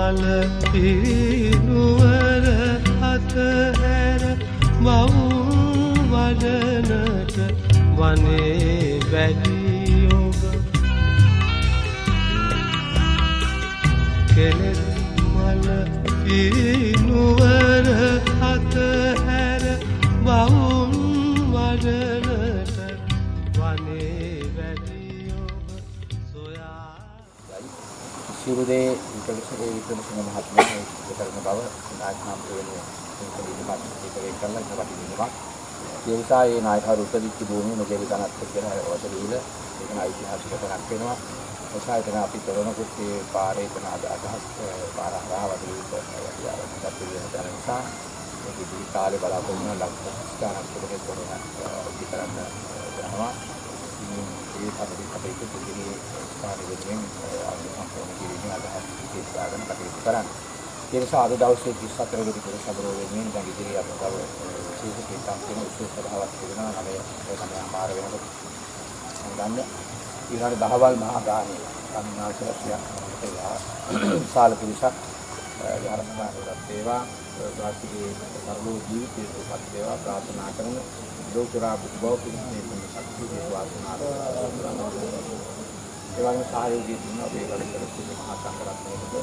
මල පිරිනුවර අතහැර මවුන් වඩනට වනේ වැඩි ඔබ කෙලෙස් මල පිරිනුවර අතහැර මවුන් වඩනට වනේ වැඩි ඔබ සොයා සිරුදේ වික්‍රමසිංහ මහත්මයා කරන බව නායකනම් වෙන්නේ ඒක කරලා ඉස්සරහට ඒ නිසා මේ නායකවරු උපදිච්ච භූමිය නොදෙවි ගණත් කියලා වශයෙන් ඒක ඓතිහාසික තැනක් වෙනවා. ඒසා එතන අපි තොරණකුත් මේ පාරේ තන අදහස් පාර හරහා වගේ තත්ත්වයන් නිසා ඒක ඉදිරි කාලේ බලාපොරොත්තු වෙන ලක්ෂණක් පොඩේ තොරණ ඉදිකරන්න යනවා. මේ අපේ ඉතිරි ස්ථානයේ වෙනින් සම්පූර්ණ කිරීමේ අදහස් විශේෂයෙන් කටයුතු කරන්න. ඒ නිසා අද දවසේ 24 වෙනි පුරසබරෝ වෙනින් දැන් ඉදිරි අපේ විශේෂ කීටම් කියන විශේෂ සභාවක් තිබෙනවා. නමේ අමාර වෙනකොට ගන්න ඊළඟ දහවල් මහා ගානේ සම්මාසලක්ෂයක් සාල පිරිසක් විහාරස්ථානවලත් ඒවා වාසිකේ සරලෝ ජීවිතයේ උපත් වේවා ප්‍රාර්ථනා කරන ලෝකරා බුද්ධෝපිනේ මේ ශක්තිය වාසනාව එවැනි සහයෝගී දුන්න අපේ කලකරතු මහා සංඝරත්නයේද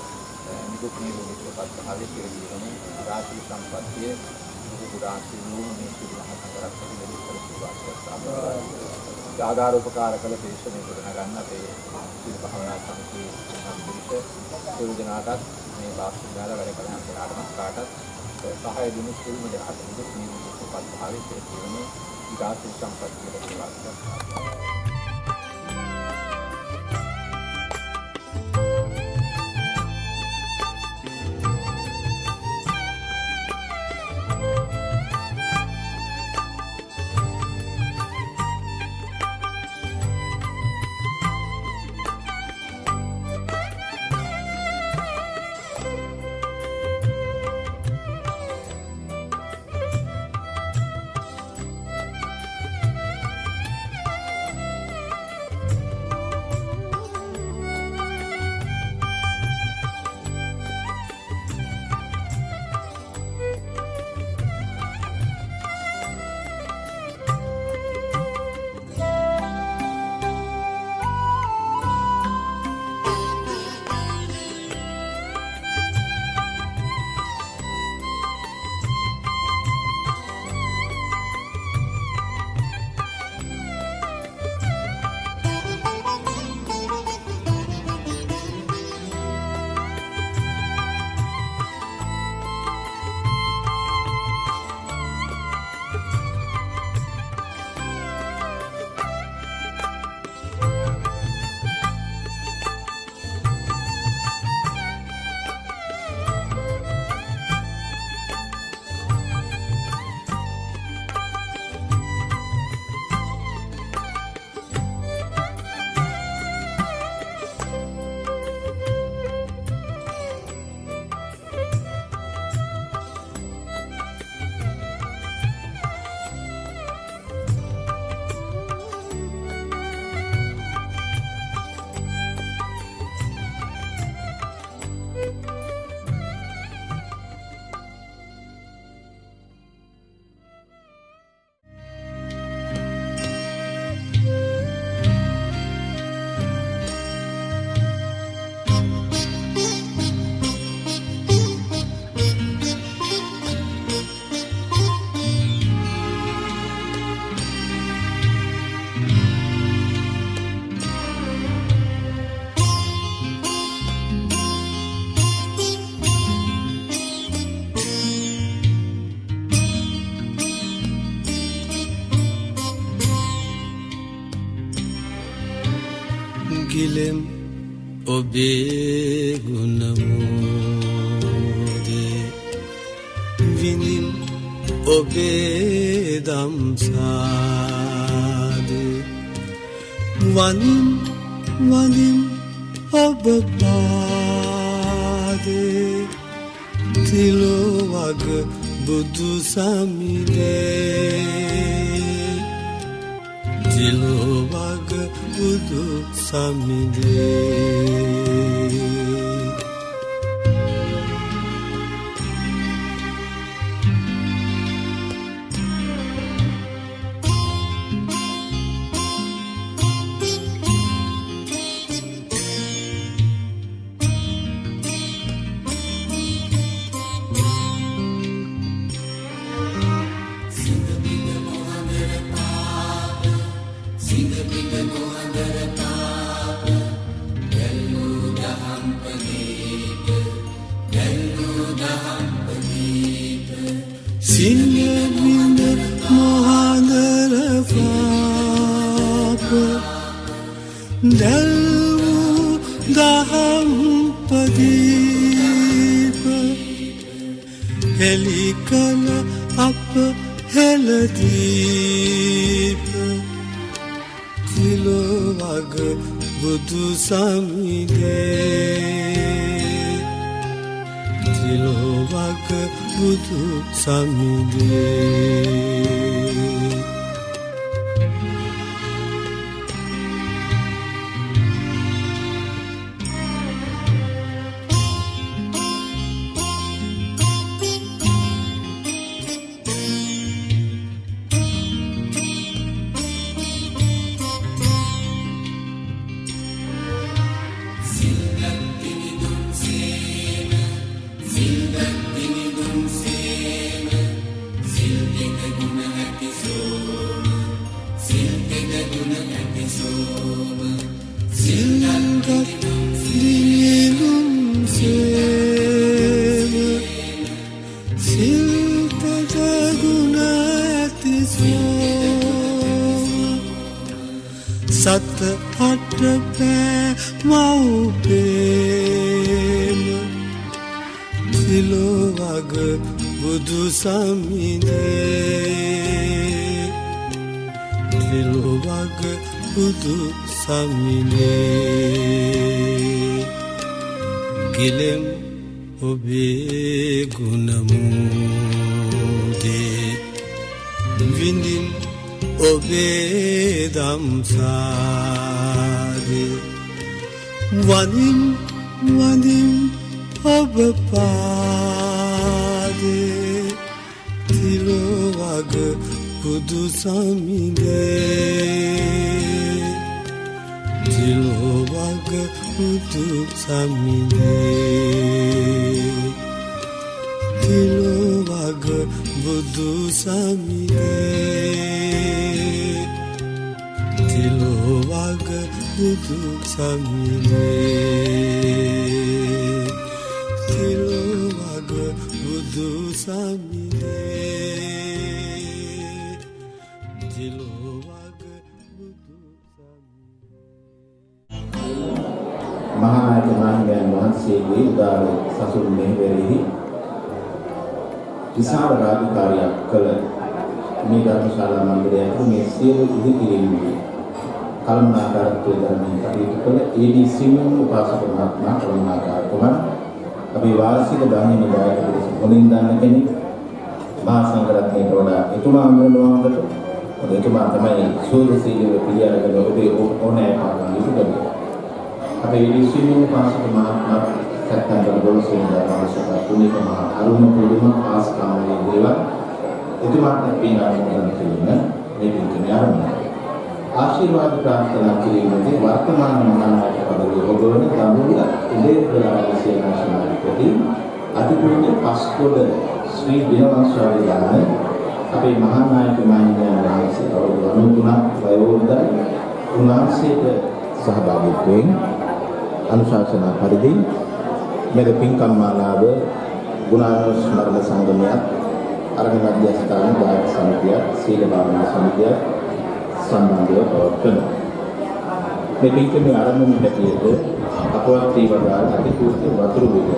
නිකුත් නිරෝධීපත් භාවයේ පිළිගන්නේ රාජ්‍ය සම්පත්තියේ පුරාසී නූනේ සිදු මහා සංඝරත්නයේ නිකුත් වාස්තව ආධාර උපකාර කළ දේශනේ ගොඩනගා ගන්න අපේ සිල් භාවනා සමිතියේ සම්පූර්ණ ප්‍රයෝජනාටත් මේ වාස්තුදාල වැඩ කරන කෙනාටම කාටත් සහාය දුන්නු සිල්ම දෙනාට නිකුත් නිරෝධීපත් භාවයේ පිළිගන්නේ රාජ්‍ය සම්පත්තියේ වාස්තව ගිලෙම් ඔබේ ගුණමෝදේ විඳින් ඔබේ දම්සාදේ වනින් වනින් ඔබ පාදේ තිලොවග බුදු සමිදේ තිලොවග බුදු සමිදේ ජලදීප තිලොවග බුදු සමිඳේ තිලොවග බුදු සමිඳේ සත අට පෑ මව්පේම තිලොවග බුදු සමිඳේ තිලොවග බුදු සමිඳේ ගිලෙම් ඔබේ ගුණමුදේ විඳින් ඔබේ දම්සාදේ වනින් වනින් ඔබ පාදේ තිලොවග බුදු සමිඳේ තිලොවග බුදු සමිඳේ තිලොවග බුදු සමිඳේ තිලොවග බුදු සමිඳේ තිලොවග බුදු සමිඳේ තිලොවග බුදු මහානායක මහින්දයන් වහන්සේගේ උදාර සසුන් මෙහෙවරෙහි විශාල රාජකාරියක් කළ මේ ධර්මශාලා මන්දිරයට මේ සියලු ඉදිකිරීමේ කළමනාකාරත්වයේ ධර්මයෙන් කටයුතු කළ ඒ.ඩී. සිමන් උපාසක මහත්මයා කළමනාකාරතුමන් අපේ වාර්ෂික ධර්ම දායක පිරිස මුලින් දන්න කෙනෙක් මහා සංඝරත්නයට වඩා එතුමා අනුරවන්නට එතුමා තමයි සෝදසීලව පිළිඅරගෙන ඔබේ ඕනෑ පාඩම් ඉදිරිපත් අපේ ඒ.ඩී. සිමන් උපාසක මහත්මයා සැප්තැම්බර් 12 වෙනිදා අවශ්‍යක පුණ්‍යක මහා අරුණ පුදුම ආස්කාමයේ දේව එතුමාට පිනානුමෝදන් කිරීම මේ පිටුනේ ආරම්භය. ආශිර්වාද ප්‍රාර්ථනා කිරීමේදී වර්තමාන මහානායක පදවිය ඔබවන ගම්මුල ඉලේකලා සේනාසනාධිපති අතිපූජ්‍ය පස්කොඩ ශ්‍රී විනවංශාරි දාන අපේ මහානායක මහින්දයන් වහන්සේ අවුරුදු 93ක් වයෝවෘද්ධයි. උන්වහන්සේට සහභාගීත්වයෙන් අනුශාසනා පරිදි මෙද පින්කම් මාලාව ගුණානුස්මරණ සංගමයක් අරණ මධ්‍යස්ථාන දායක සමිතියක් සීල භාවනා සමිතියක් සම්බන්ධව පවත්වනවා. මේ පින්කමේ ආරම්භය හැටියට අපවත් ත්‍රිවදාන අතිපූජ්‍ය වතුරු විද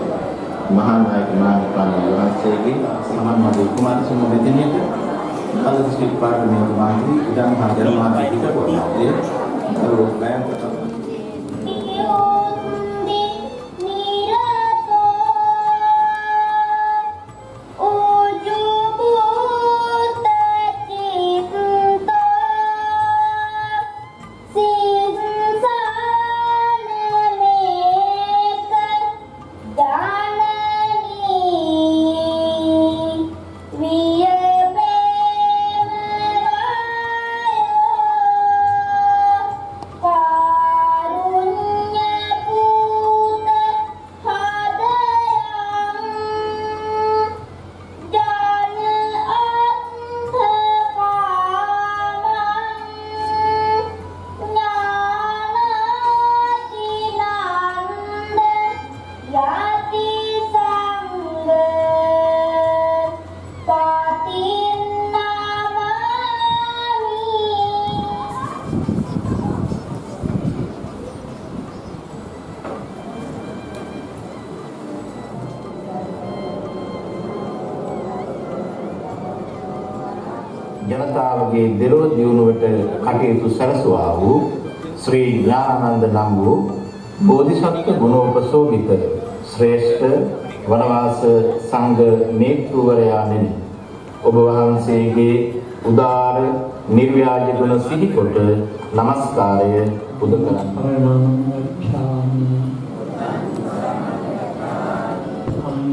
මහානායක මහින්දයන් වහන්සේගේ සමන්මදී කුමාරසුම මෙතනියට කලස්ටි පාර්ලිමේන්තු මන්ත්‍රී ඉදන් හදර මහතා හිටපොනවා. ඒ අරෝ බෑන්ක Bye. ජනතාවගේ දෙලොව දියුණුවට කටයුතු සැලසුවා වූ ශ්‍රී ඥානානන්ද නම් වූ බෝධිසත්ව ගුණෝපසෝභිත ශ්‍රේෂ්ඨ වනවාස සංඝ නේතෘවරයාණෙනි, ඔබ වහන්සේගේ උදාර නිර්ව්‍යාජ ගුණ සිහිකොට නමස්කාරය පුද කරමි.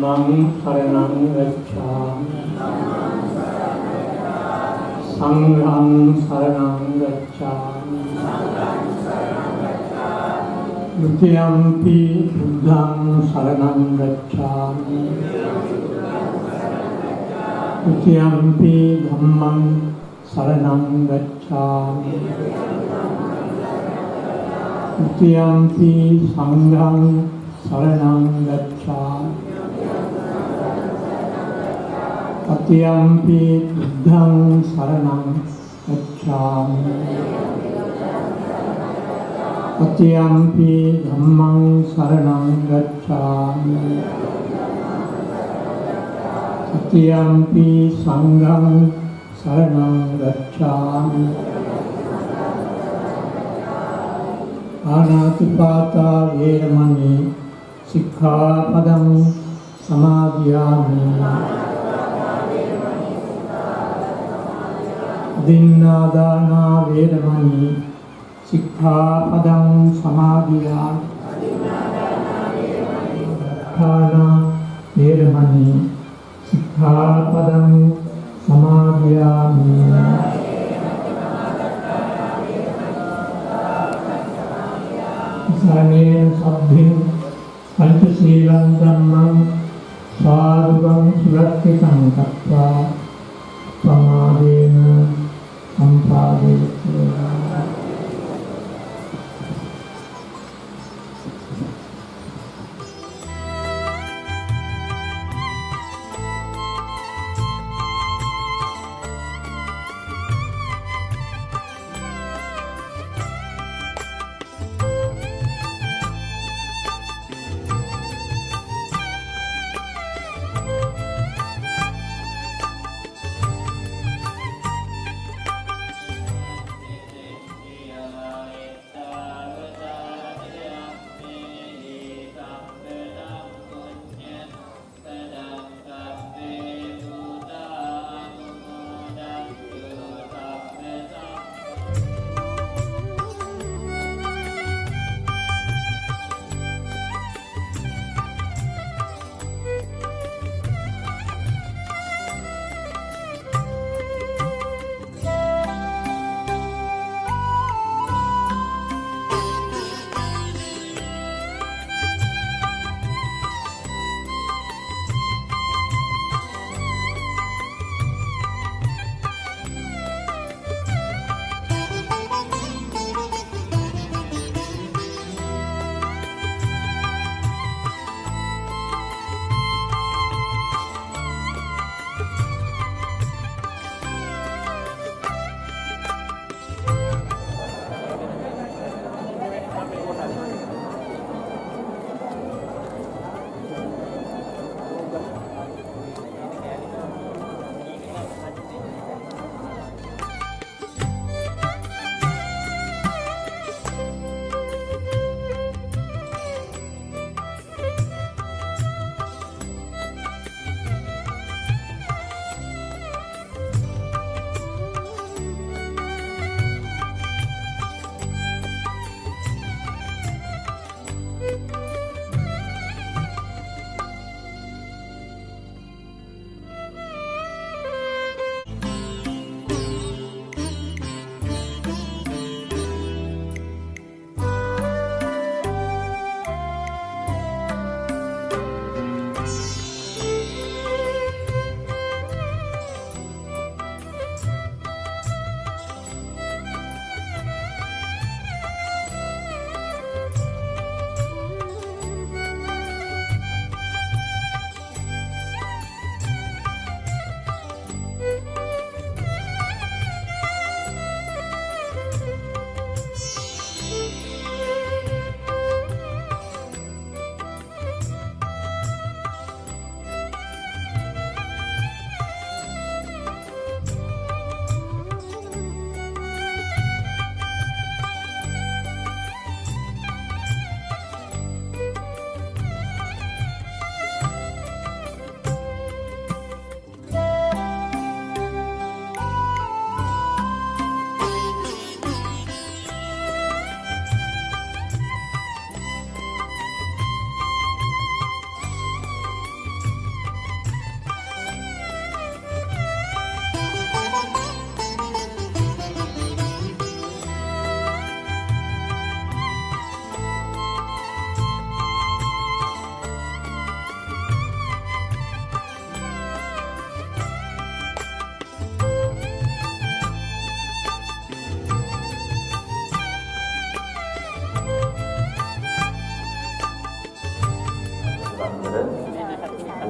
ධම්මං සරණං ගච්ඡාමි සංඝං සරණං ගච්ඡාමි ဒုတိယံ පි බුද්ධං සරණං ගච්ඡාමි ဒုတိယံ පි ධම්මං සරණං ගච්ඡාමි ဒုတိယံ පි සංඝං සරණං ගච්ඡාමි တတိယံ පි බුද්ධං සරණං ගච්ඡාමි တတိယံ පි ධම්මං සරණං ගච්ඡාමි တတိယံ පි සංඝං සරණං ගච්ඡාමි ආනාතිපාතා වේරමණී සික්ඛාපදං සමාදියාමි အදින්නා දාන වේරමණී සික්ඛාපදං සමාදියාමි อาවේරමණී සික්ඛාපදං සමාදියාමි สาเน සබ්බින් පංචශීලං ධම්මං සාදුකං සුරක්ෂිතං කତ୍වා සමාදේන සම්පාදේති.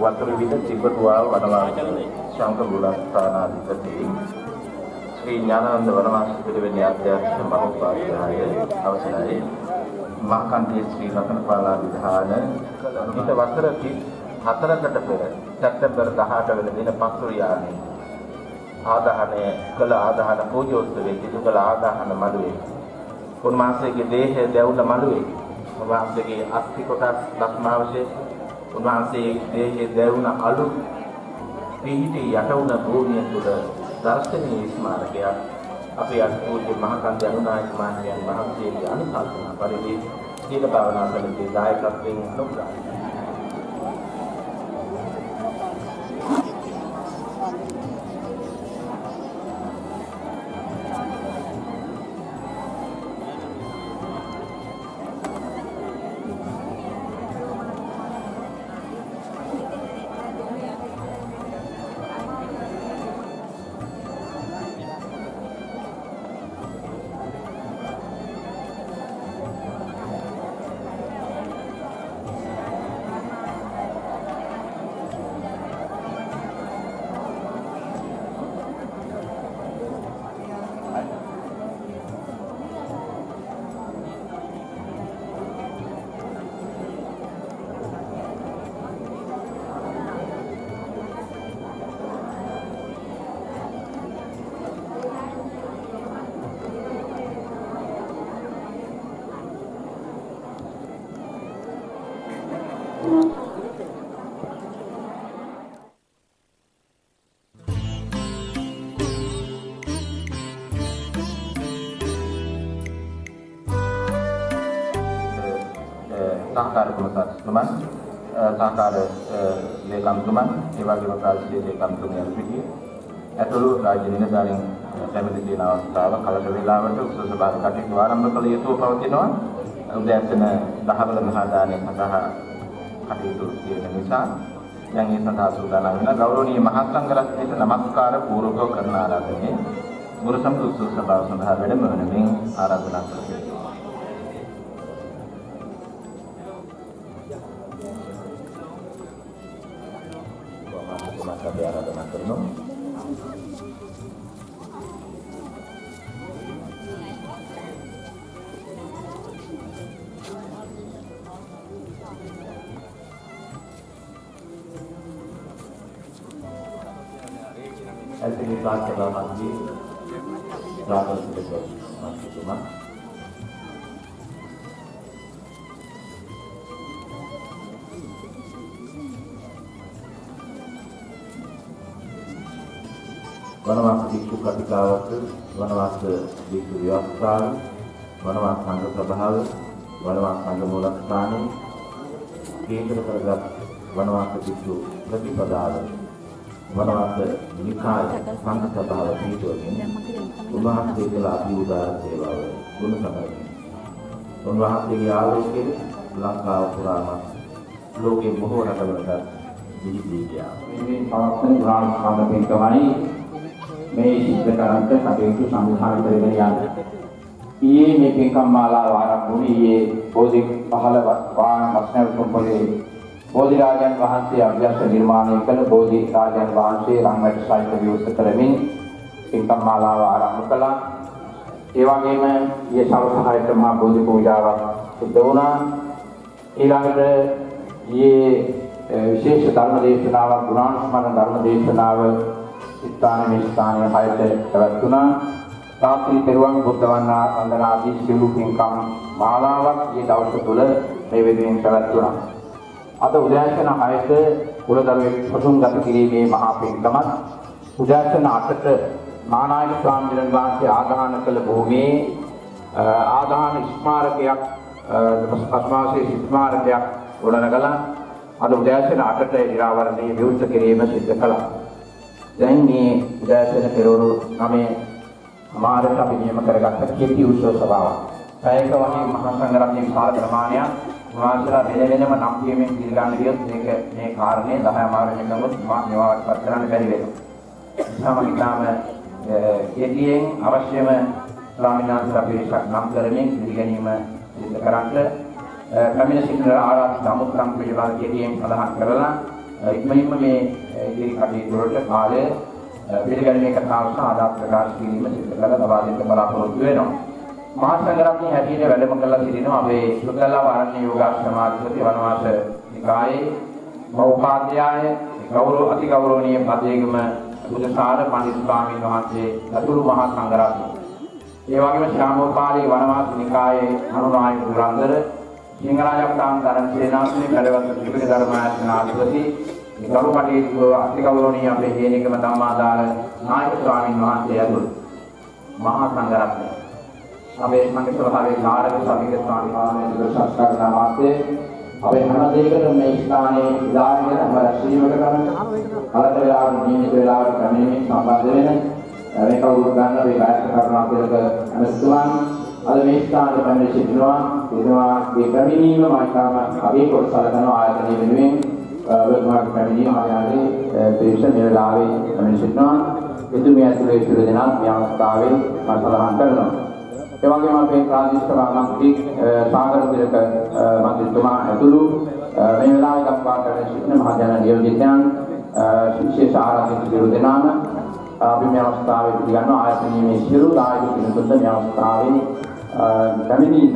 වතුරු විද තිබ්බතුවා වනවාස ශංක බුලස්ථානාධිපති ශ්‍රී ඥානানন্দ වනවාස පිළිවෙලේ අධ්‍යක්ෂ මහෝපාද්‍යය අවසරයි මහකන්දේ ශ්‍රී රතනපාලා විධාන ඊට වසර 34කට පෙර සැප්තැම්බර් 18 වෙනි දින පස්වරියානේ ආදාහනය කළ ආදාහන පූජෝත්සවයේ සිදුකළ ආදාහන මළුවේ උන්වහන්සේගේ දේහය දැවුන මළුවේ උන්වහන්සේගේ අස්ථි කොටස් දක්මාවශේ උන්වහන්සේගේ දේහය දැවුන අලු පිහිටි යටවුන භූමිය තුළ දර්ශනීය ස්මාරකයක් අපේ අනුපූජ්‍ය මහකන්ද අනුනායක මහත්මයන් වහන්සේගේ අනුශාසනා පරිදි සීල භාවනා සමිතියේ දායකත්වයෙන් ලොකුදා සහකාර කොමසාරිස්තුමන් සහකාර ලේකම්තුමන් ඒ වගේම ප්‍රාදේශීය ලේකම්තුමන් යනුපිටිය ඇතුළු රාජ්‍ය නිලධාරීන් සැමති තියෙන අවස්ථාව කලක වේලාවට උසස් සභාව කටයුතු ආරම්භ කළ යුතුව පවතිනවා උදෑසන 10 මහා දානය සඳහා කටයුතු කියන නිසා දැන් ඒ සඳහා සූදානම් වෙන ගෞරවනීය මහා සංඝරත්නයට නමස්කාර පූර්වකව කරන ආරාධනය ගුරු සම්පූර්ණ උසස් සභාව සඳහා වැඩම වන මෙන් ආරාධනා කරමි. Kami aradana karno ऐसे विकास सभा जी रावल से वनवास भिक्षु कटिकावत वनवास भिक्षु व्यवस्था वनवास संघ प्रभाव वनवास संघ मूलस्थान केंद्र करगत वनवास भिक्षु प्रतिपदाव वनवास निकाय संघ प्रभाव पीठोगे उन्वහන්සේ කළ අති උදාර සේවාව ගුණ සමරයි. උන්වහන්සේගේ ආලෝකයේ ලංකාව පුරාම ලෝකයේ බොහෝ රටවලට විහිදී ගියා. මේ පවත්වන ග්‍රාම සම්පූර්ණයි මේ සිද්ධ කරන්ට කටයුතු සම්පූර්ණ කරගෙන යන්නේ. ඊයේ මේ පින්කම් මාලාව ආරම්භ වුණේ ඊයේ බෝධි 15 වාන මස්නල් කුම්පලේ බෝධි රාජයන් වහන්සේ අභ්‍යාස නිර්මාණය කළ බෝධි රාජයන් වහන්සේ රංගමට සාහිත්‍ය විවෘත කරමින් පින්කම් මාලාව ආරම්භ කළා. ඒ වගේම ඊයේ සවසහායට මහා බෝධි පූජාවක් සිදු වුණා. ඊළඟට ඊයේ විශේෂ ධර්ම දේශනාවක් ගුණානුස්මරණ ධර්ම දේශනාව ස්ථානයේ ස්ථානයේ හයට පැවැත්ුණා. රාත්‍රී පෙරවන් බුද්ධ වන්දනාදී සිළු පින්කම් මාලාවක් මේ දවස් තුල මේ වෙනුවෙන් පැවැත්ුණා. අද උදෑසන 6ට කුලදරුවෙක් ප්‍රසුම්ගත කිරීමේ මහා පින්කමත් උදෑසන 8ට මානායක ස්වාමීන් වහන්සේ ආදාන කළ භූමියේ ආදාන ස්මාරකයක් පස්මාසේ ස්මාරකයක් ගොඩනගලා අද උදෑසන 8ට ඉරාවරණයේ විවෘත කිරීම සිදු කළා. දැන් මේ උදෑසන පෙරවරු 9 මාර්ග අපි නියම කරගත්ත කෙටි උත්සව සභාවක්. පැයක වගේ මහා සංඝරත්නයේ විශාල ප්‍රමාණයක් වාසලා වෙනම නම් කියමින් පිළිගන්න ගියොත් මේ කාරණේ 10 මාර්ගෙන් නමුත් මේවාට පත් කරන්න බැරි වෙනවා. සමගිතාම කෙටියෙන් අවශ්‍යම ස්වාමීන් වහන්සේලා පිරිසක් නම් කරමින් පිළිගැනීම සිදු කරන්න පැමිණ සිටින ආරාධිත අමුත්කම් පිළිබඳ කෙටියෙන් සඳහන් කරලා ඉක්මනින්ම මේ ඉදිරි කටයුතු වලට කාලය පිළිගැනීමේ කතාව සහ ආදාත් ප්‍රකාශ කිරීම සිදු කරලා ලබා දෙන්න බලාපොරොත්තු වෙනවා. මහා සංඝරත්නයේ හැටියට වැඩම කළා සිටිනවා අපේ සුගතලා වරණ්‍ය යෝගාශ්‍රමාධිපති වනවාස නිකායේ මෞපාද්‍යය අති ගෞරවනීය පදේගම බුදුසාර පඬිත් ස්වාමීන් වහන්සේ අතුරු මහා සංඝරත්නය. ඒ වගේම ශ්‍යාමෝපාලී වනවාස නිකායේ අනුනායක දුරන්දර සිංහරාජප්‍රාන් තරණ සේනාසනේ කඩවත ත්‍රිපිටක ධර්මායතනාධිපති ගරු කටයුතු අති ගෞරවනීය අපේ හේනිකම ධම්මාදාල නායක ස්වාමීන් වහන්සේ ඇතුළු මහා සංඝරත්නය. අපේ සංඝ සභාවේ නායක සමිතිය ස්වාමීන් වහන්සේ සත්කාර නාමයේ අපේ හැම දෙයකටම මේ ස්ථානයේ ඉදාගෙන අපරාශීවට කරන කලක වේලාවට නියමිත වේලාවට ක්‍රමයෙන් සම්බන්ධ වෙන මේ කවුරුත් ගන්න මේ කාර්ය කරනවා කියලා අනුස්තුවන් අද මේ ස්ථානයේ පැමිණ සිටිනවා මේ පැමිණීම මායිකාම අපේ කොටසල කරන ආයතනයේ වෙනුවෙන් වර්තමාන පැමිණීම ආයතනයේ ප්‍රේෂණ මේ වෙලාවේ පැමිණ සිටිනවා එතුමිය ඇතුළේ සියලු දෙනා මේ අවස්ථාවේ සලහන් කරනවා. ඒ වගේම අපේ ප්‍රාදේශික මන්ත්‍රී සාගර තිලක මන්ත්‍රීතුමා ඇතුළු මේ වෙලාවේ දක්වා කරන සිටින මහ ජන නියෝජිතයන් විශේෂ ආරාධිත සියලු දෙනාම අපි මේ අවස්ථාවේ පිළිගන්නවා ආයතනයේ මේ සියලු දායක පිරිසට මේ අවස්ථාවේ පැමිණීම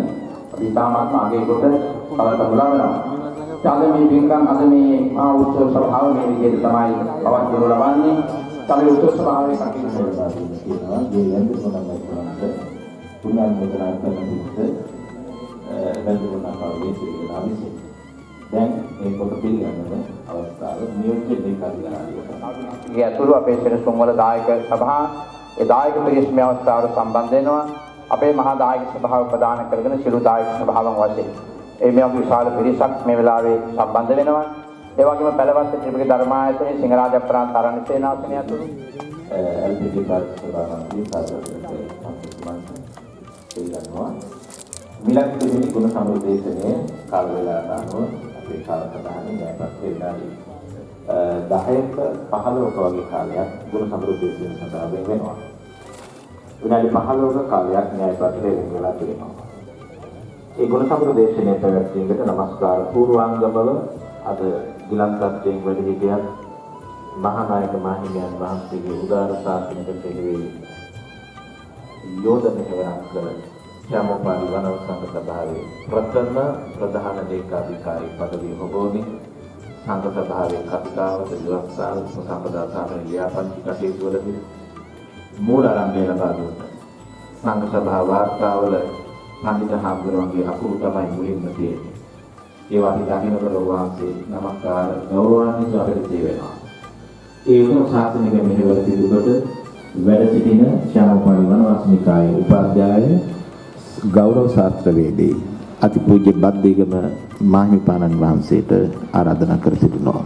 අපි තාමත් ආගේ කොට කලබල වෙනවා. අද මේ පින්කම් අද මේ මහා උත්සව සභාව මේ විදිහට තමයි පවත්වනු ලබන්නේ. තමයි උත්සව සභාවේ කටයුතු කරනවා කියනවා. මේ යන්න කොටමයි කරන්නේ. පුණ්‍යන් මෙතන කරන විදිහට වැඳුරුණාගේ සිටිනවා විසින්. දැන් මේ කොට පිළිගන්න අවස්ථාව නියෝජ්‍ය ලේකාධිකාරියට. ඒ ඇතුළු අපේ සෙනසුන් වල දායක සභා ඒ දායක පිරිස් මේ අවස්ථාවට සම්බන්ධ වෙනවා. අපේ මහා දායක සභාව ප්‍රදාන කරගෙන සිළු දායක සභාවන් වශයෙන් මේ විශාල පිරිසක් මේ වෙලාවේ සම්බන්ධ වෙනවා. ඒ වගේම පළවස්ස ත්‍රිපිටක ධර්මායතනයේ සිංහරාජප්‍රාන් තරණ සේනාසනය ඇතුළු එල්පීටි පාර්ශ්ව සභාවන්ගේ සාකච්ඡා මිලක් දෙවි ගුණ සම්ප්‍රදේශනයේ කාල වේලාවට අනුව අපේ කාලසටහනේ න්‍යායපත්‍ර විනාඩි 10ක 15ක වගේ කාලයක් ගුණ සම්ප්‍රදේශනය සඳහා වෙනවා. විනාඩි 15ක කාලයක් න්‍යායපත්‍රය වෙන වෙලා තිබෙනවා. ඒ ගුණ සම්ප්‍රදේශනයේ පැවැත්වීමට নমස්කාර පූර්වාංගමව අද ගිලන්පත්යෙන් වැඩ සිටියත් මහානායක මාහිමියන් වහන්සේගේ උදාර ශාසනික පිළිවෙල යෝධ මෙහෙවරක් කළ ශ්‍යාමෝපාලි වනව සංඝ සභාවේ ප්‍රථම ප්‍රධාන ලේකාධිකාරී පදවිය හොබෝමින් සංඝ සභාවේ කතිකාවත දිවස්සාල් සම්පදා සාමන ලියාපදිංචි කටයුතු වලදී මූල ආරම්භය ලබා දුන්නා. සංඝ සභා වාර්තාවල පඬිත හාමුදුරුවන්ගේ අකුරු තමයි මුලින්ම තියෙන්නේ. ඒවා අපි දකින්නකොට වහන්සේ නමස්කාර ගෞරවාන්විත අපිට තියෙනවා. ඒ උතුම් ශාසනික මෙහෙවර සිදු කොට වැඩ සිටින ශ්‍යාමෝපාලි වනවාසිනිකායේ උපාධ්‍යාය ගෞරව ශාස්ත්‍රවේදී අතිපූජ්‍ය බද්දේගම මාහිමිපාණන් වහන්සේට ආරාධනා කර සිටිනවා.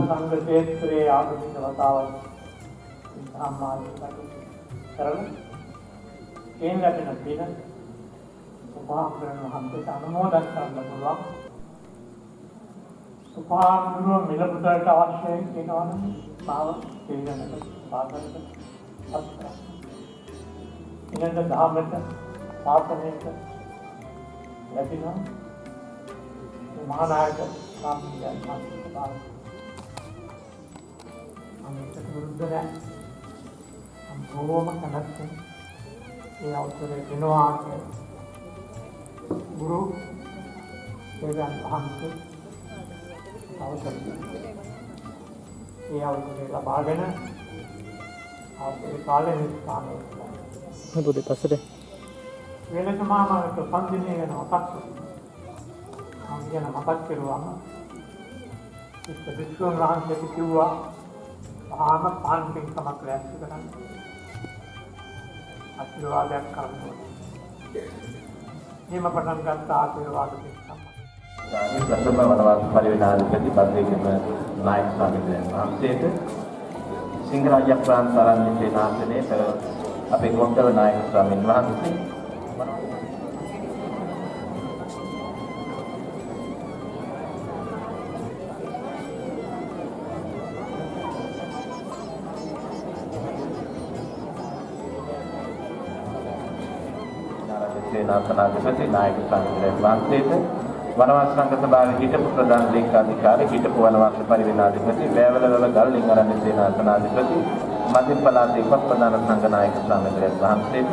සංඝ ක්ෂේත්‍රයේ ආගමික වතාවක් සම්මාදිත කරන කේන් ලැබෙන දින උපාහරණ මහත්කම් අනුමෝදන් කරන්න පුළුවන්. උපාහරණ මිලමුදලට අවශ්‍යයි කියනවනම් මාව පිළිගන්නට සාකච්ඡාට අත්දැක. ඉන්නද ධාමයට සාසනයට ලැබෙනවා. මහානායක සම්මියන් මාත්‍රකාර අනිත් විරුද්ධය අම්බෝම කනත් ඒ අවසරේ දෙනවා ගුරු දෙවියන් වහන්සේ අවසරයි. ඒ අවසරේ ලබාගෙන අවසරේ කාලේ ස්ථානයේ හොඳට පස්සට වෙනකමාමකට සම්දිනේ වෙනවා පස්සට කියන මතක් කරුවාම ඉස්ස විශ්වං වහන්සේ කිව්වා ආම පාන්තික සමක් ලැස්ති කරන්න ආශිර්වාදයක් කරනවා. මේ පටන් ගත්ත ආශිර්වාද දෙකම. ප්‍රථම වනවාස පරිවිනාධිපති බද්දේගම නායක ස්වාමීන් වහන්සේට සිංහරාජප්‍රාන් තරණ සේනාසනයේ අපේ ගොඩවල නායක ස්වාමීන් වහන්සේ සේනාසනාධිපති නායක සංඝරත්නයේ වහන්සේට වනවාස සංඝ සභාවේ හිටපු ප්‍රධාන ලේකාධිකාරී හිටපු වනවාස පරිවේනාධිපති වැවලවල ගල්ලින් ආරණ්‍ය සේනාසනාධිපති මධ්‍යම පළාතේ ප්‍රධාන සංඝනායක සංඝරත්නයේ වහන්සේට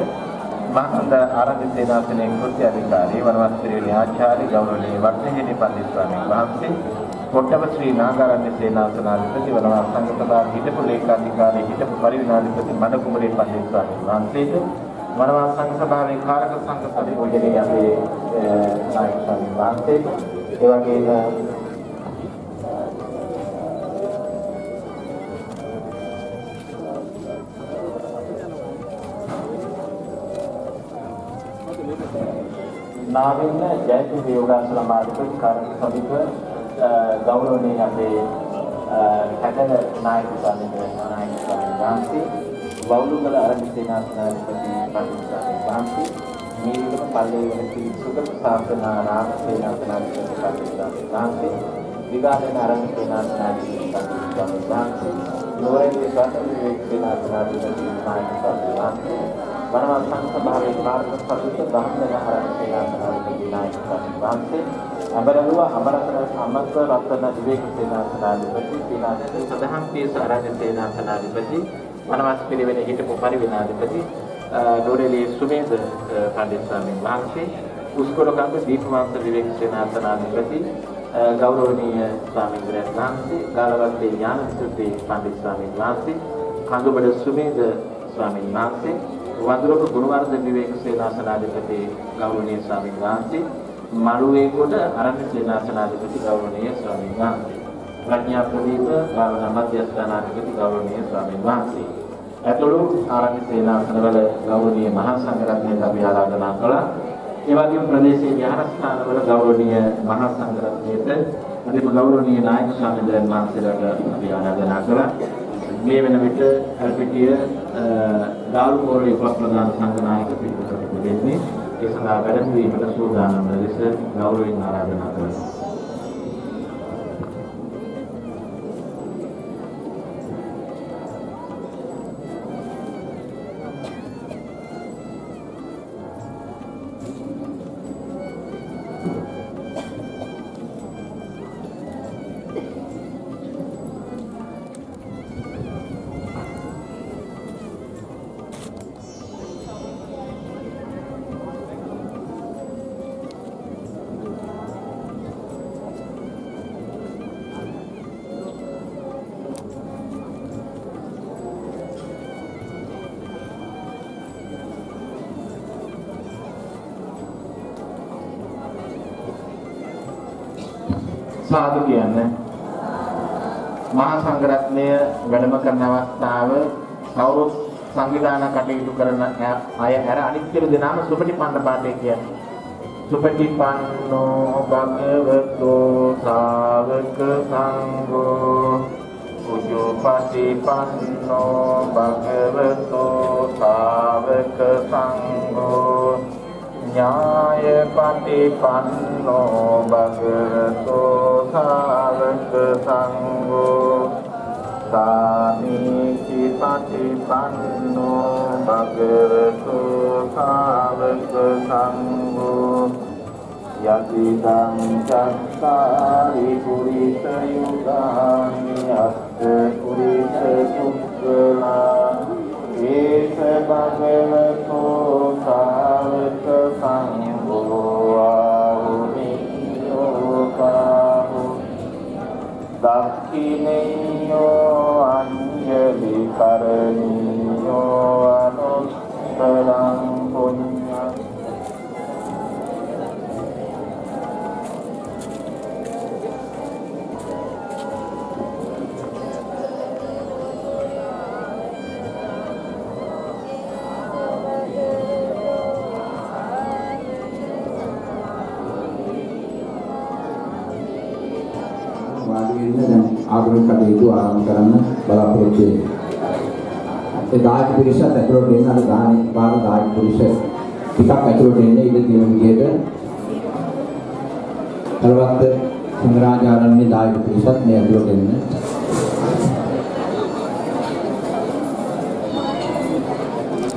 මහාන්ද ආරණ්‍ය සේනාසනයේ කෘත්‍ය අධිකාරී වනවාස පරිවේන ආචාර්ය ගෞරවනීය වර්තහිනි පන්දිත් ස්වාමීන් වහන්සේ කොට්ටව ශ්‍රී නාගාරණ්‍ය සේනාසනාධිපති වනවාස සංඝ සභාවේ හිටපු ලේකාධිකාරී හිටපු පරිවේනාධිපති මඩකුමරේ පන්දිත් ස්වාමීන් වහන්සේට වනවාස සංඝ සභාවේ කාරක සංඝ පරිවර්තනයේ අපේ නායක ස්වාමීන් වහන්සේට ඒ වගේම නාවින්න ජයති දේවදාසල මාධිපති කාරක සමිතිව ගෞරවනීය අපේ හැදෙන නායක ස්වාමීන් වහන්සේ වවුලුගල ආරණ්‍ය සේනාසනාධිපති පන්දිත් වහන්සේ මේ විදිහට පල්ලේ වෙන සුගත ශාසනාරාම සේනාසනාධිපති පන්දිත් වහන්සේ විගාදන ආරණ්‍ය සේනාසනාධිපති පන්දිත් වහන්සේ නෝරේ ස්වාමීන් සේනාසනාධිපති නායක ස්වාමීන් වහන්සේ වනවාස සංඝ සභාවේ කාර්ක සමිතිය බ්‍රහ්මණ ආරණ්‍ය සේනාසනාධිපති නායක ස්වාමීන් වහන්සේ අමරලුව අමරත රත්න විවේක සේනාසනාධිපති සේනාධිපති සදහම් පියස ආරණ්‍ය සේනාසනාධිපති වනවාස පිරිවෙන හිටපු පරිවේනාධිපති ඩෝරේලී සුමේද පණ්ඩිත ස්වාමීන් වහන්සේ උස්කොලකන්ද දීපවංශ විවේක සේනාසනාධිපති ගෞරවනීය ස්වාමීන් වහන්සේ ගාලවත්තේ ඥානසිරි පණ්ඩිත ස්වාමීන් වහන්සේ කඳුබඩ සුමේද ස්වාමීන් වහන්සේ වඳුරක ගුණවර්ධන විවේක සේනාසනාධිපති ගෞරවනීය ස්වාමීන් වහන්සේ මළුවේගොඩ ආරණ්‍ය සේනාසනාධිපති ගෞරවනීය ස්වාමීන් වහන්සේ ප්‍රඥා ප්‍රදීප භාවනා මධ්‍යස්ථානාධිපති ගෞරවනීය ස්වාමීන් වහන්සේ ඇතුළු ආරණ්‍ය සේනාසනවල ගෞරවනීය මහා සංඝරත්නයට අපි ආරාධනා කළා. ඒ වගේම ප්‍රදේශීය විහාරස්ථානවල ගෞරවනීය මහා සංඝරත්නයට අධිම ගෞරවනීය නායක ස්වාමීන් වහන්සේලාට අපි ආරාධනා කළා. මේ වෙන විට අල්පිටිය දාල්කෝරේ උපප්‍රධාන සංඝනායක පිටුපත දෙන්නේ ඒ සඳහා වැඩමවීමට සූදානම් ලෙස ගෞරවයෙන් ආරාධනා කරනවා. සාදු කියන්නේ මහා සංඝරත්නය වැඩම කරන අවස්ථාව කවුරුත් සංවිධාන කටයුතු කරන අය හැර අනිත් සියලු දෙනාම සුපටිපන්න පාඨය කියන්නේ සුපටිපන්නෝ භගවතෝ සාවක සංඝෝ උජෝපටිපන්නෝ භගවතෝ සාවක සංඝෝ ඥාය පටිපන්නෝ භගවතෝ සාවක සංඝෝ සාමීචි පටිපන්නෝ භගවතෝ සාවක සංඝෝ යතිදං චක්කාරි පුරිස යුගානි අස්ස පුරිස සුක්ඛලා ඒස භගවතෝ සාවක සංඝෝ ආහුනියෝකාහු දක්ඛිනේයෝ අඤ්ඤලි කරණීයෝ අනුත්තරං පුඤ්ඤං ආගමික කටයුතු ආරම්භ කරන්න බලාපොරොත්තු වෙනවා. ඒ දායක පිරිස ඇතුළට එන අර ගානේ පාර දායක පිරිස ටිකක් ඇතුළට එන්නේ ඉඳ තියෙන විදිහට කලවත්ත සංග්‍රහාචාර්යන්නේ දායක පිරිසත් මේ ඇතුළට එන්නේ.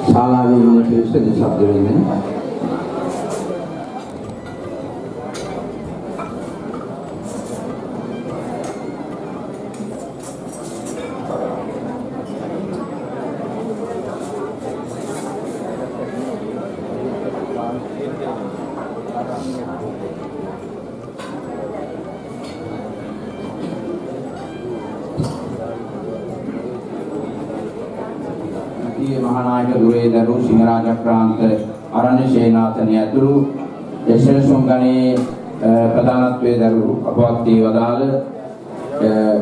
ශාලාවේ ඉන්න පිරිස දෙශබ්ද වෙන්නේ. අනුනායක දුරේදරු සිංහරාජක්‍රාන්ත අරණ්‍ය සේනාසනය ඇතුළු එසෙනසුන් ගණයේ ප්‍රධානත්වයේ දරු අපවත් වී වදාළ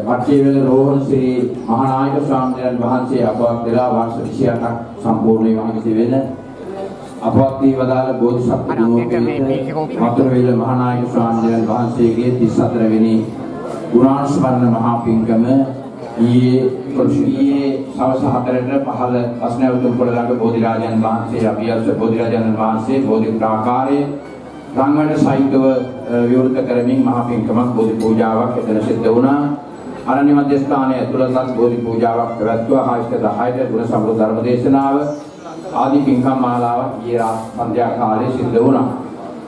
අට්ටිවැල රෝහණ ශ්‍රී මහානායක ස්වාමීන් වහන්සේ අපවත් වෙලා වර්ෂ 28ක් සම්පූර්ණ වීමට වෙන අපවත් වී වදාළ බෝධිසත්ව දුරෝපීඨ මතුරුවිල මහානායක ස්වාමීන් වහන්සේගේ 34 වෙනි ගුණානුස්මරණ මහා පින්කම ඊයේ සවස් 4ට පහළ අස්නැවතුම් පොළ ළඟ බෝධිරාජයන් වහන්සේ අභියස් බෝධිරාජයන් වහන්සේ බෝධි ප්‍රාකාරයේ රංගවැඩ සහිතව විවෘත කරමින් මහා පින්කමක් බෝධි පූජාවක් එතන සිද්ධ වුණා. අරණ්‍ය මධ්‍යස්ථානයේ ඇතුළතත් බෝධි පූජාවක් පැවැත්වුවා. ආයස්ත 10ට ගුණ සම්පූර්ණ ධර්ම දේශනාව ආදී පින්කම් මාලාවක් ඊයේ සන්ධ්‍යා කාලයේ සිද්ධ වුණා.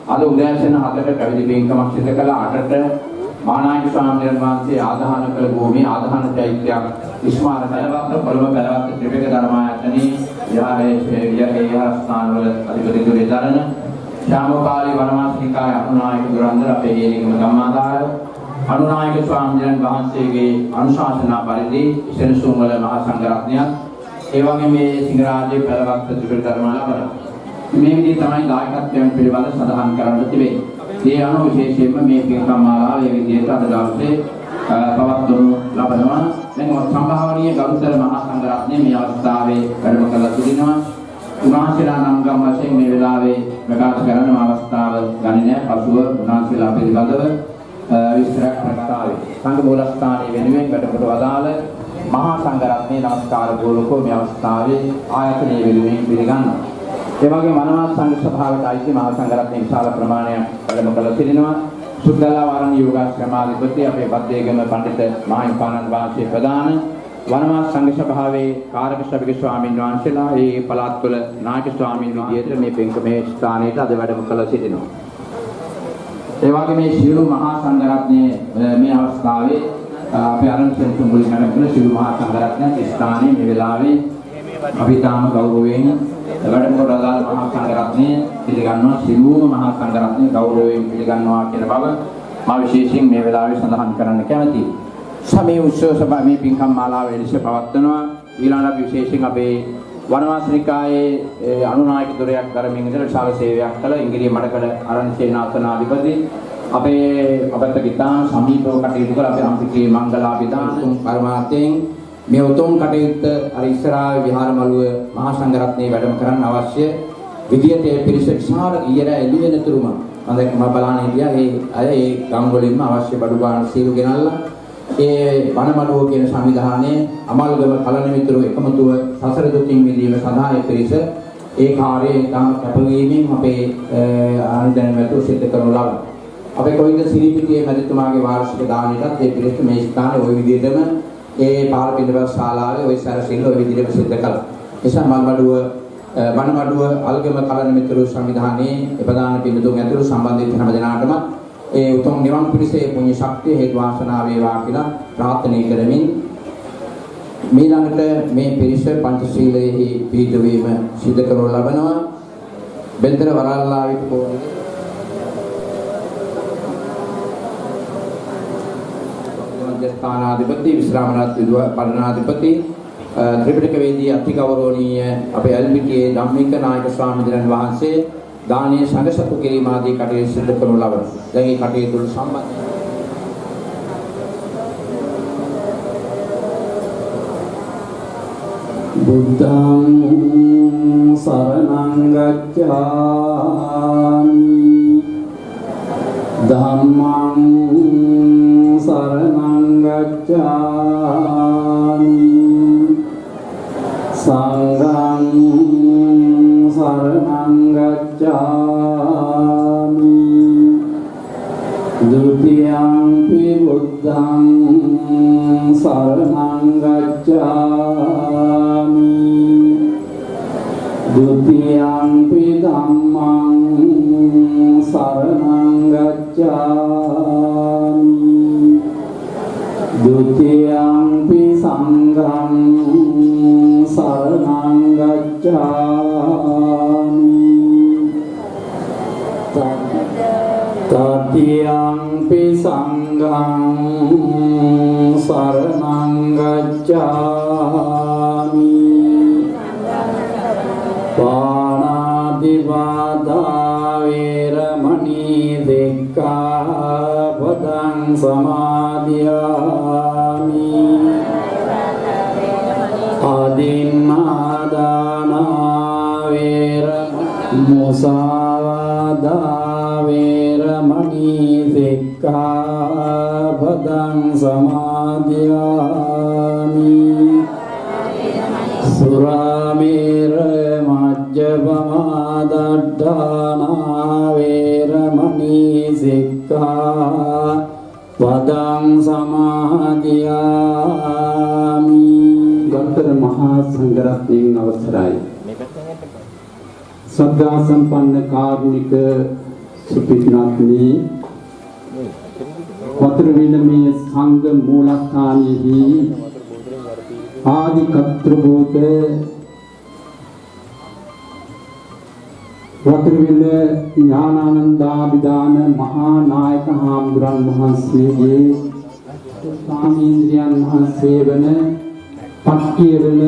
අද උදෑසන 7ට පැවිදි පින්කමක් සිදු කළා. 8ට මහානායක ස්වාමීන් වහන්සේ ආදාහන කළ භූමිය ආදාහන චෛත්‍යයක් ස්මාරක පැලවත්ත පොළොව පැලවත්ත ත්‍රිපිටක ධර්මායතනයේ විහාර ස්ථානවල අධිපති දුරේ දරන ශ්‍යාමකාලී වනවාසිකාය අනුනායක දුරන්දර අපේ හේලිකම ධම්මාදාය අනුනායක ස්වාමීන් වහන්සේගේ අනුශාසනා පරිදි සෙනසුන් වල මහා සංඝරත්නයත් ඒ වගේම මේ සිංහරාජයේ පැලවත්ත ත්‍රිපිටක ධර්මාලවල මේ විදිහට තමයි දායකත්වයෙන් පිළිබඳ සඳහන් කරන්න තිබෙන්නේ. ඒ අනුව විශේෂයෙන්ම මේ පින්කම් මාලාව ඒ විදිහට අද දවසේ පවත්වනු ලබනවා. දැන් සම්භාවනීය ගරුතර මහා සංඝරත්නය මේ අවස්ථාවේ වැඩම කළ තිබෙනවා. උන්වහන්සේලා නම් ගම් වශයෙන් මේ වෙලාවේ ප්‍රකාශ කරන අවස්ථාව ගන්නේ පසුව උන්වහන්සේලා පිළිබඳව විස්තරයක් ප්‍රකාශ සංඝ මූලස්ථානයේ වෙනුවෙන් වැඩකට වදාළ මහා සංඝරත්නයේ නමස්කාර පූර්වකව මේ අවස්ථාවේ ආයතනයේ වෙනුවෙන් පිළිගන්නවා. ඒ වගේම මනවාස සංඝ සභාවට අයිති මහා සංඝරත්නයේ විශාල ප්‍රමාණයක් වැඩම කළ තිබෙනවා. සුද්ධලා වරණ යෝගාශ්‍රමාධිපති අපේ බද්දේගම පඬිත මහින්පාණන් වහන්සේ ප්‍රදාන වනවාස සංඝ සභාවේ කාරක ශ්‍රවික ස්වාමීන් වහන්සේලා ඒ පළාත්වල නායක ස්වාමීන් විදියට මේ පින්කමේ ස්ථානයට අද වැඩම කළ සිටිනවා. ඒ වගේම මේ සියලු මහා සංඝරත්නයේ මේ අවස්ථාවේ අපේ අරන් සෙන්සුම් මුලින් කරන සියලු මහා සංඝරත්නයේ ස්ථානයේ මේ වෙලාවේ අපි තාම ගෞරවයෙන් වැඩම කරලා මහා සංඝරත්නය පිළිගන්නවා. සියලුම මහා සංඝරත්නය ගෞරවයෙන් පිළිගන්නවා කියන බව මා විශේෂයෙන් මේ වෙලාවේ සඳහන් කරන්න කැමැතියි. සමේ උත්සව සභා මේ පින්කම් මාලාව එලෙස පවත්වනවා. ඊළඟට විශේෂයෙන් අපේ වනවාසිනිකායේ අනුනායක දුරයක් ධර්මයෙන් ඉඳලා විශාල සේවයක් කළ ඉංග්‍රීසි මඩකඩ අරණ සේනාසනාධිපති අපේ අපත් ගිතාන සමීපව කටයුතු කළ අපේ අම්පිකේ මංගලාභිදාන පරමාර්ථයෙන් මේ උතුම් කටයුත්ත අර ඉස්සරහා විහාර මළුව මහා සංඝරත්නයේ වැඩම කරන්න අවශ්‍ය විදියට ඒ පිරිස විශාල ඊයර එළි වෙනතුරුම මම බලන්න හිටියා ඒ අය ඒ ගම් වලින්ම අවශ්‍ය බඩු ගන්න සීරු ගෙනල්ලා ඒ වනමළුව කියන සංවිධානයේ අමල්ගම කලණමිතුරු එකමුතුව සසර දුකින් මිදීම සඳහා ඒ පිරිස ඒ කාර්යයේ තම කැපවීමෙන් අපේ ආනන්දයන් වැතු සිද්ධ කරනු ලබන අපේ කොයිද සිරිපිටියේ මැතිතුමාගේ වාර්ෂික දානයටත් ඒ පිරිස මේ ස්ථානයේ ওই විදිහටම ඒ පාර පිළිවෙල ශාලාවේ ওই සැරසිල්ල ওই විදිහටම සිද්ධ කළා. එසා වනමළුව අල්ගම කලණමිතුරු සංවිධානයේ ප්‍රධාන පිළිතුරු ඇතුළු සම්බන්ධ වෙච්ච හැම දෙනාටම ඒ උතුම් නිවන් පිණිසේ පුණ්‍ය ශක්තිය හේතු වාසනා වේවා කියලා ප්‍රාර්ථනා කරමින් ඊළඟට මේ පිරිස පංචශීලයේ පිළිපදවීම සිදු කරනු ලබනවා. බෙන්දර වරල්ලාවිට පොරේ ස්ථානාධිපති විශ්‍රාමනාත් විදුහ පරණාධිපති ත්‍රිපිටක වේදී අතිගෞරවනීය අපේ ඇල්මිටියේ ධම්මික නායක ස්වාමීන් වහන්සේ දානීය සංඝසතු කිරීම ආදී කටයුතු සිදු කරනු ලබන. දැන් මේ කටයුතු වල සම්බන්ධ බුද්ධං සරණං ගච්ඡාමි ධම්මං සරණං ගච්ඡාමි සංඝං සරණං ගච්ඡාමි ဒုတိယံ පි බුද්ධං සරණං ගච්ඡාමි ဒုတိယံ පි ධම්මං සරණං ගච්ඡාමි ဒုတိယံ පි සංඝං සරණං ගච්ඡාමි තතියං පි සංඝං සරණං ගච්ඡාමි පාණාතිපාතා වේරමණී සික්ඛාපදං සමාදියාමි ආදින්නාදානා වේරමණී මුසාවාදා වේරමණී සික්ඛාපදං සමාදියාමි සුරාමේර මජ්ජපමා දඩ්ඩානා වේරමණී සික්ඛාපදං සමාදියාමි. ගෞතම මහා සංඝරත්නයන් අවසරයි. සද්ධා සම්පන්න කාරුණික සුපින්නාත්මි වතුරුවිලමේ සංඝ මූලස්ථානයේහි ආදි කර්තෘභූත වතුරුවිල ඥානානන්දාභිදාන මහා නායක හාමුදුරන් වහන්සේගේ ස්වාමීන්ද්‍රයන් වහන්සේ වන පක්කියවල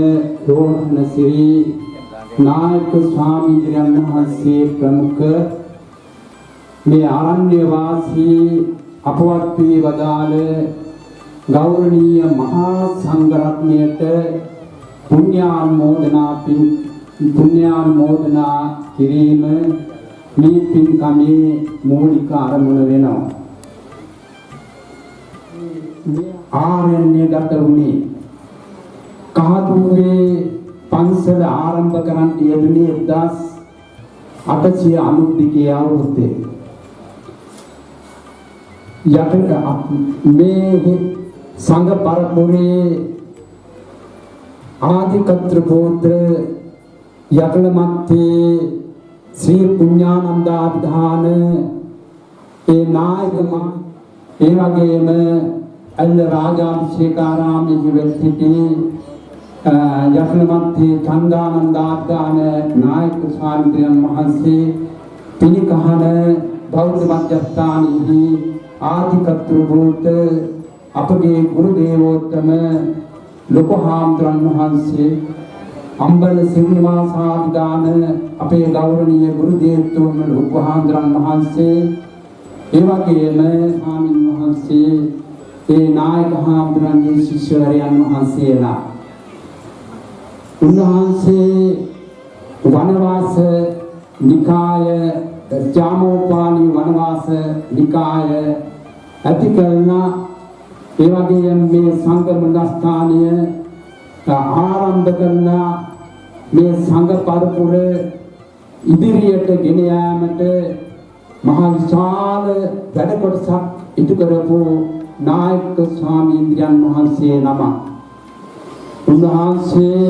රෝහණ ශ්‍රී නායක ස්වාමීන්ද්‍රයන් වහන්සේ ප්‍රමුඛ මේ ආරණ්‍ය වාසී අපවත් වී වදාළ ගෞරවනීය මහා සංඝරත්නයට පුණ්‍යානුමෝදනා කිරීම මේ පින්කමේ මූලික අරමුණ වෙනවා. ආරණ්‍යගත වුණේ කහතුවේ පන්සල ආරම්භ කරන්න යෙදුනේ 1892 අවුරුද්දේ. යටට මේ සංඝ පරපුරේ ආදි කර්තෘපෝත්‍ර යකල මත්තේ ශ්‍රී පුඤ්ඤානන්දාභිධාන ඒ නායකම ඒ වගේම අල්ල රාජාභිෂේකාරාමයේ ජීවත් සිටි යකල මත්තේ චන්දානන්දාභිධාන නායක ස්වාමීන් වහන්සේ පිළිකහන බෞද්ධ මධ්‍යස්ථානයේදී ආදි කර්තෘපෝත්‍ර අපගේ ගුරු දේවෝත්තම ලොකු හාමුදුරන් වහන්සේ අම්බල සිරිනිවාසාභිදාන අපේ ගෞරවනීය ගුරු දේවෝත්තම ලොකු හාමුදුරන් වහන්සේ ඒ වගේම ස්වාමීන් වහන්සේ ඒ නායක හාමුදුරන්ගේ ශිෂ්‍යවරයන් වහන්සේලා උන්වහන්සේ වනවාස නිකාය ජාමෝපාලි වනවාස නිකාය ඇති කරන ඒ වගේම මේ සංඝ මණ්ඩස්ථානය ආරම්භ කරන මේ සංඝ පරපුර ඉදිරියට ගෙන යාමට මහා විශාල වැඩ කොටසක් ඉටු කරපු නායක ස්වාමීන්ද්‍රයන් වහන්සේ නම. උන්වහන්සේ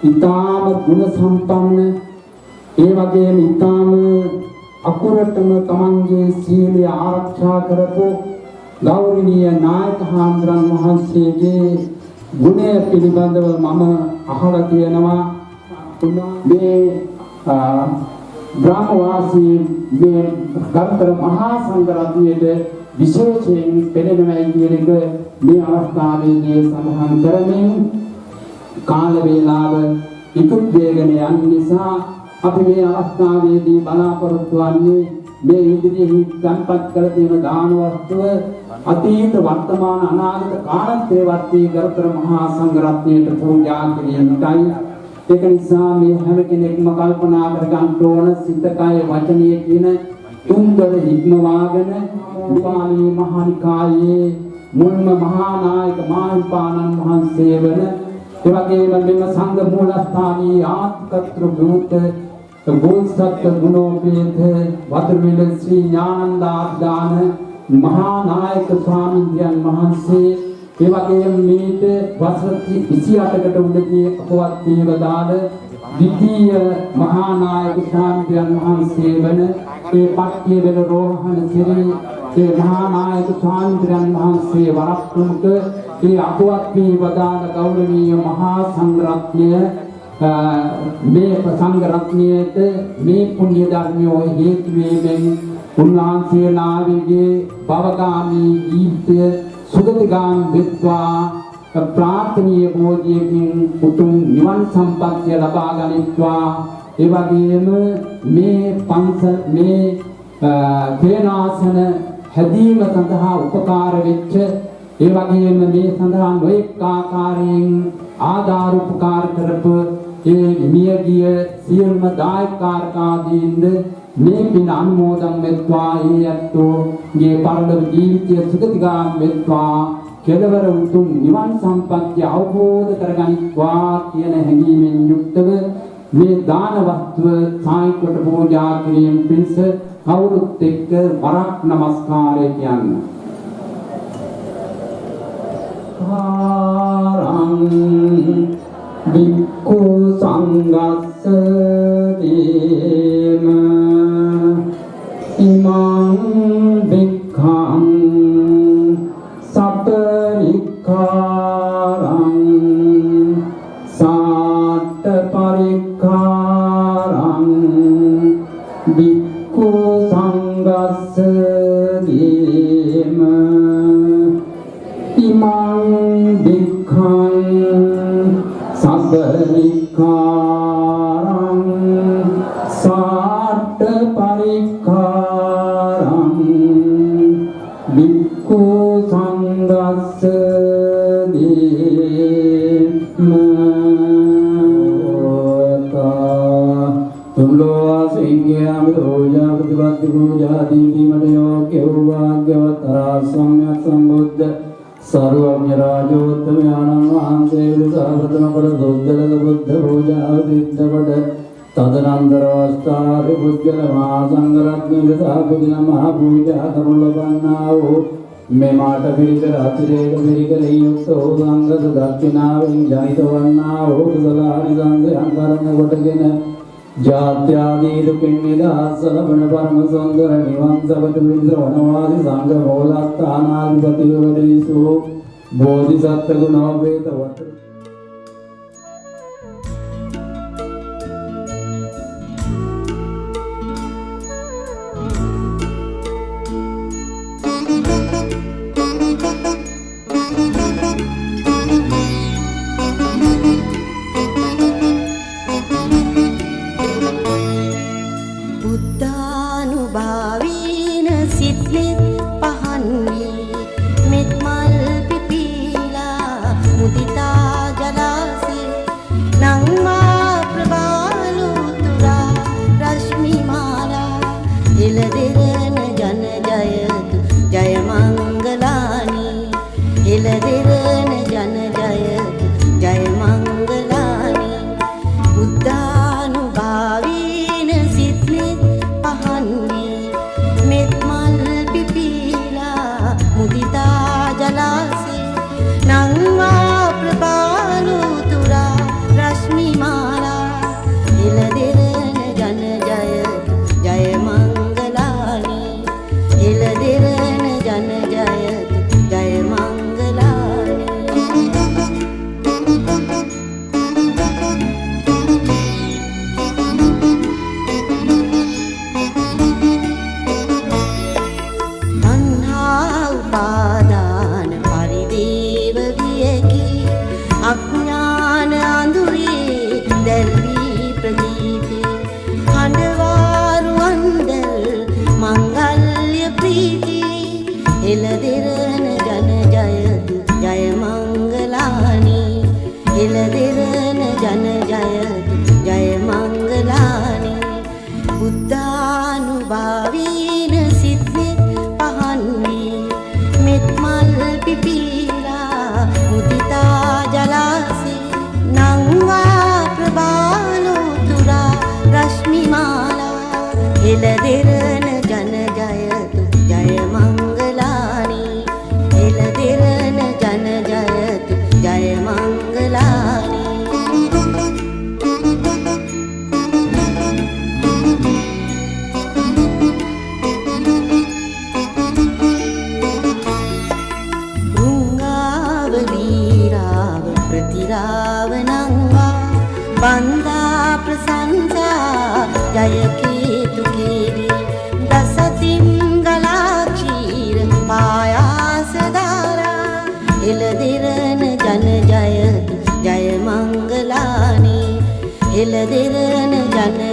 ඊටාම ගුණ සම්පන්න ඒ වගේම ඊටාම අකුරටම තමන්ගේ සීලය ආරක්ෂා කරපු ගෞරවනීය නායක හාමුදුරන් වහන්සේගේ ගුණය පිළිබඳව මම අහලා තියෙනවා. මේ ග්‍රාමවාසී මේ ගරුතර මහා සංඝරත්නයට විශේෂයෙන් පෙනෙනවයි කියන එක මේ අවස්ථාවේදී සඳහන් කරමින් කාල වේලාව ඉක්ුත් වේගන යන නිසා අපි මේ අවස්ථාවේදී බලාපොරොත්තු වන්නේ මේ ඉදිරියෙහි සම්පත් කළ තියෙන දාන වස්තුව අතීත වර්තමාන අනාගත කාලත්‍රේ ගරුතර මහා සංඝරත්නයට පූජා කිරීමටයි. ඒක නිසා මේ හැම කෙනෙක්ම කල්පනා කර ගන්න ඕන සිත කය වචනය කියන තුන්දර හික්මවාගෙන පාලි මහා නිකායේ මුල්ම මහා නායක මාහිමිපාණන් වහන්සේ වන ඒ වගේම මෙම සංඝ මූලස්ථානී ආත්කත්‍ර භූත බෝසත් ගුණෝපේත වතුරුවිල ශ්‍රී ඥානන්දාභිදාන මහා නායක ස්වාමීන් වහන්සේ ඒ වගේම මේට වසර 28කට උඩදී අපවත් වී වදාළ ද්විතීය මහා නායක ස්වාමීන් වහන්සේ වන ඒ පක්කියවල රෝහණ සිරි ඒ මහා නායක ස්වාමීන් වහන්සේ වරක් ප්‍රමුඛ ඒ අපවත් වී වදාළ ගෞරවනීය මහා සංඝරත්නය මේ සංඝරත්නයට මේ පුණ්‍ය ධර්මයේ හේතු වීමෙන් උන්වහන්සේලාගේ භවගාමී ජීවිතය සුගතිගාමී වෙත්වා ප්‍රාර්ථනීය බෝධියකින් උතුම් නිවන් සම්පත්තිය ලබා ගනිත්වා ඒ වගේම මේ පන්සල් මේ කේනාසන හැදීම සඳහා උපකාර වෙච්ච ඒ වගේම මේ සඳහා නොඑක ආකාරයෙන් ආධාර උපකාර කරපු ඒ මියගිය සියලුම දායකාරකාදීන්ද මේ පින් අනුමෝදන් වෙත්වා ඒ ඇත්තෝගේ පරලොව ජීවිතය සුගතිගාමී වෙත්වා කෙලවර උතුම් නිවන් සම්පත්‍ය අවබෝධ කරගනිත්වා කියන හැඟීමෙන් යුක්තව මේ දාන වස්තුව සායිකොට පූජා කිරීම පිණිස කවුරුත් එක්ක වරක් නමස්කාරය කියන්න. ආරං වික්ඛු සංඝස්ස දේම ඉමං වික්ඛං සපරික්ඛාරං සාට පරික්ඛාරං වික්ඛු සංඝස්ස දේම ඉමං වික්ඛං සපරික්ඛාරං සාට පරික්ඛාරං වික්ඛු සංඝස්ස දේම තුම්ලෝ සිංහයාමි රෝජා ප්‍රතිපත්ති පූජා දීමට යෝග්‍ය වූ වාග්යවතරා සම්්‍යක් සම්බුද්ධ සර්වඥ රාජෝත්තම ආනන්ද වහන්සේ විසාවතන කොට සුද්ධලක බුද්ධ පූජාව සිද්ධකොට තදනන්තර අවස්ථාවේ පුද්ගල මහා සංඝරත්නය සාපදින මහා පූජා කරනු ලබන්නා වූ මේ මාට පිළිකර අතිරේක පිළිකර යුක්තෝ සංඝද දක්ෂිනාවෙන් ජනිත වන්නා වූ කුසලානිසංසයන් කරන කොටගෙන ජාත්‍යාදී දුකින් නිදහස් ලබන පරම සුන්දර නිවන් සපත පිණිස වනවාසී සංඝ මූලස්ථානාධිපති වූ බෝධිසත්ව ගුණෝපේත වත එළදෙරන ජන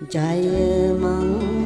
ජය මංගල